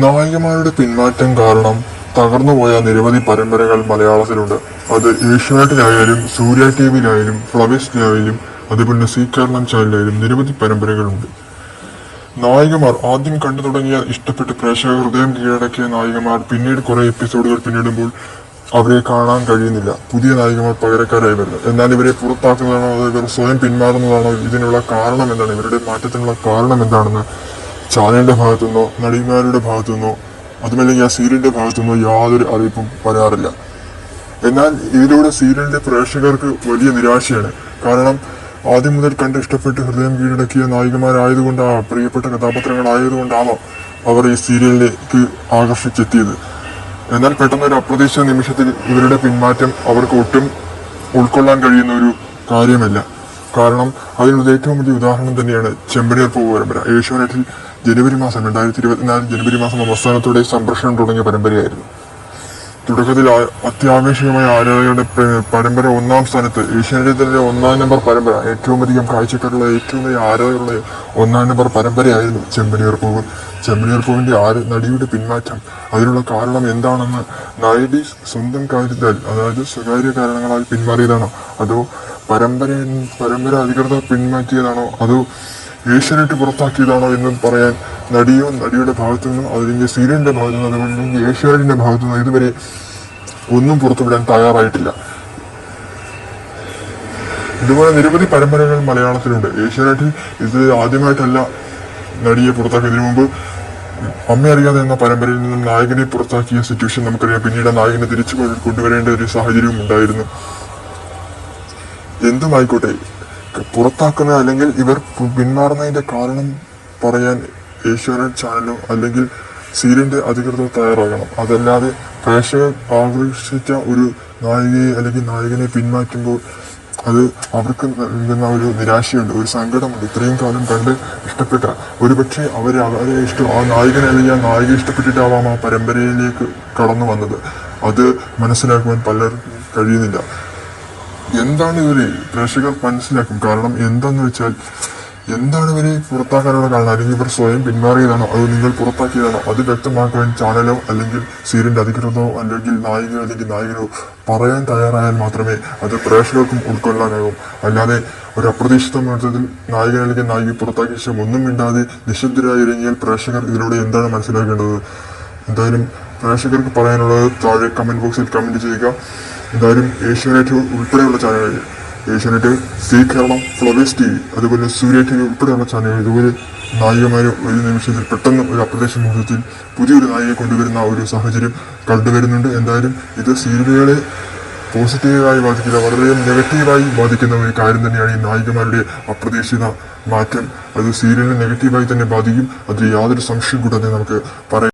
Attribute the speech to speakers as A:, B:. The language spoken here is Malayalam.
A: നായികമാരുടെ പിന്മാറ്റം കാരണം തകർന്നുപോയ നിരവധി പരമ്പരകൾ മലയാളത്തിലുണ്ട്. അത് ഏഷ്യാനെറ്റിലായാലും സൂര്യ ടിവിയിലായാലും ഫ്ലവേഴ്സിലായാലും അതുപോലെ സി കേരളം ചാനലിലായാലും നിരവധി പരമ്പരകളുണ്ട്. നായികമാർ ആദ്യം കണ്ടു തുടങ്ങിയ ഇഷ്ടപ്പെട്ട് പ്രേക്ഷക ഹൃദയം കീഴടക്കിയ നായികമാർ പിന്നീട് കുറെ എപ്പിസോഡുകൾ പിന്നിടുമ്പോൾ അവരെ കാണാൻ കഴിയുന്നില്ല. പുതിയ നായികമാർ പകരക്കാരായി വരുന്നത്. എന്നാൽ ഇവരെ പുറത്താക്കുന്നതാണോ അതോ ഇവർ സ്വയം പിന്മാറുന്നതാണോ, ഇതിനുള്ള കാരണം എന്താണ്, ഇവരുടെ മാറ്റത്തിനുള്ള കാരണം എന്താണെന്ന് ചാനലിന്റെ ഭാഗത്തുനിന്നോ നടിമാരുടെ ഭാഗത്തുനിന്നോ അതുമല്ലെങ്കിൽ ആ സീരിയലിന്റെ ഭാഗത്തുനിന്നോ യാതൊരു അറിയിപ്പും വരാറില്ല. എന്നാൽ ഇതിലൂടെ സീരിയലിന്റെ പ്രേക്ഷകർക്ക് വലിയ നിരാശയാണ്. കാരണം ആദ്യം മുതൽ കണ്ട് ഇഷ്ടപ്പെട്ട് ഹൃദയം കീഴടക്കിയ നായികമാരായതുകൊണ്ട്, പ്രിയപ്പെട്ട കഥാപാത്രങ്ങളായതുകൊണ്ടാണോ അവർ ഈ സീരിയലിലേക്ക് ആകർഷിച്ചെത്തിയത്. എന്നാൽ പെട്ടെന്ന് ഒരു അപ്രതീക്ഷിത നിമിഷത്തിൽ ഇവരുടെ പിന്മാറ്റം അവർക്ക് ഒട്ടും ഉൾക്കൊള്ളാൻ കഴിയുന്ന ഒരു കാര്യമല്ല. കാരണം അതിനുള്ള ഏറ്റവും വലിയ ഉദാഹരണം തന്നെയാണ് ചെമ്പനീർ പൂവ് പരമ്പര. ഏഷ്യാനെറ്റിൽ ജനുവരി മാസം 2024 ജനുവരി മാസം അവസാനത്തോടെ സംപ്രേഷണം തുടങ്ങിയ പരമ്പരയായിരുന്നു. തുടക്കത്തിൽ അത്യാവേശികമായ ആരാധകരുടെ പരമ്പര ഒന്നാം സ്ഥാനത്ത്, ഏഷ്യാനെറ്റിന്റെ 1-ാം നമ്പർ പരമ്പര, ഏറ്റവും അധികം കാഴ്ചക്കാരുള്ള ഏറ്റവും വലിയ ആരാധകരുടെ 1-ാം നമ്പർ പരമ്പരയായിരുന്നു ചെമ്പനീർ പൂവ്. ചെമ്പനീർ പൂവിന്റെ നടിയുടെ പിന്മാറ്റം, അതിനുള്ള കാരണം എന്താണെന്ന് നടി സ്വന്തം കാര്യത്താൽ, അതായത് സ്വകാര്യ കാരണങ്ങളാൽ പിന്മാറിയതാണോ അതോ പരമ്പര അധികൃതർ പിന്മാറ്റിയതാണോ അതോ ഏഷ്യാനെറ്റ് പുറത്താക്കിയതാണോ എന്ന് പറയാൻ നടിയോ നടിയുടെ ഭാഗത്തു നിന്നും അതിന്റെ സീരിയലിന്റെ ഭാഗത്തു നിന്നും അതുപോലെ ഏഷ്യാനെറ്റിന്റെ ഭാഗത്തു നിന്നും ഇതുവരെ ഒന്നും പുറത്തുവിടാൻ തയ്യാറായിട്ടില്ല. ഇതുപോലെ നിരവധി പരമ്പരകൾ മലയാളത്തിലുണ്ട്. ഏഷ്യാനെറ്റിൽ ഇത് ആദ്യമായിട്ടല്ല നടിയെ പുറത്താക്കിയതിനു മുമ്പ് അമ്മ അറിയാതെ എന്ന പരമ്പരയിൽ നിന്നും നായകനെ പുറത്താക്കിയ സിറ്റുവേഷൻ നമുക്കറിയാം. പിന്നീട് നായകനെ തിരിച്ചു കൊണ്ടുവരേണ്ട ഒരു സാഹചര്യവും ഉണ്ടായിരുന്നു. എന്തുമായിക്കോട്ടെ, പുറത്താക്കുന്ന അല്ലെങ്കിൽ ഇവർ പിന്മാറുന്നതിന്റെ കാരണം പറയാൻ ഏഷ്യാനെറ്റ് ചാനലോ അല്ലെങ്കിൽ സീരിയലിന്റെ അധികൃതർ തയ്യാറാകണം. അതല്ലാതെ പ്രേക്ഷകർ ആകർഷിച്ച ഒരു നായികയെ അല്ലെങ്കിൽ നായകനെ പിന്മാറ്റുമ്പോൾ അത് അവർക്ക് നൽകുന്ന ഒരു നിരാശയുണ്ട്, ഒരു സങ്കടമുണ്ട്. ഇത്രയും കാലം കണ്ട് ഇഷ്ടപ്പെട്ട ഒരുപക്ഷെ അവരെ ആ നായകനെ അല്ലെങ്കിൽ ആ നായിക ഇഷ്ടപ്പെട്ടിട്ടാവാം ആ പരമ്പരയിലേക്ക് കടന്നു വന്നത്. അത് മനസ്സിലാക്കുവാൻ പലർക്കും കഴിയുന്നില്ല. എന്താണ് ഇവര് പ്രേക്ഷകർ മനസ്സിലാക്കും. കാരണം എന്താന്ന് വെച്ചാൽ, എന്താണ് ഇവരെ പുറത്താക്കാനുള്ള കാരണം, അല്ലെങ്കിൽ ഇവർ സ്വയം പിന്മാറിയതാണോ അതോ നിങ്ങൾ പുറത്താക്കിയതാണോ, അത് വ്യക്തമാക്കുവാൻ ചാനലോ അല്ലെങ്കിൽ സീരിയലിന്റെ അധികൃതരോ അല്ലെങ്കിൽ നായിക അല്ലെങ്കിൽ നായകനോ പറയാൻ തയ്യാറായാൽ മാത്രമേ അത് പ്രേക്ഷകർക്കും ഉൾക്കൊള്ളാനാകും. അല്ലാതെ ഒരു അപ്രതീക്ഷിത മത്സരത്തിൽ നായകൻ അല്ലെങ്കിൽ നായിക പുറത്താക്കിയ ശേഷം ഒന്നും മിണ്ടാതെ നിശബ്ദരായി ഇറങ്ങിയാൽ പ്രേക്ഷകർ ഇതിലൂടെ എന്താണ് മനസ്സിലാക്കേണ്ടത്. എന്തായാലും പ്രേക്ഷകർക്ക് പറയാനുള്ളത് താഴെ കമന്റ് ബോക്സിൽ കമന്റ് ചെയ്യുക. എന്തായാലും ഏഷ്യാനെറ്റ് ഉൾപ്പെടെയുള്ള ചാനലുകൾ, ഏഷ്യാനെറ്റ്, സി കേരളം, ഫ്ലവേഴ്സ് ടിവി, അതുപോലെ സൂര്യ ടിവി ഉൾപ്പെടെയുള്ള ചാനലുകൾ ഇതുപോലെ നായികമാർ ഒരു നിമിഷത്തിൽ പെട്ടെന്ന് ഒരു അപ്രതീക്ഷിത മുഹൂർത്തത്തിൽ പുതിയൊരു നായികയെ കൊണ്ടുവരുന്ന ഒരു സാഹചര്യം കണ്ടുവരുന്നുണ്ട്. എന്തായാലും ഇത് സീരിയലുകളെ പോസിറ്റീവായി ബാധിക്കില്ല, വളരെ നെഗറ്റീവായി ബാധിക്കുന്ന ഒരു കാര്യം തന്നെയാണ് ഈ നായികമാരുടെ അപ്രതീക്ഷിത മാറ്റം. അത് സീരിയലിനെ നെഗറ്റീവായി തന്നെ ബാധിക്കും. അതിൽ യാതൊരു സംശയം കൂടാതെ നമുക്ക് പറയാം.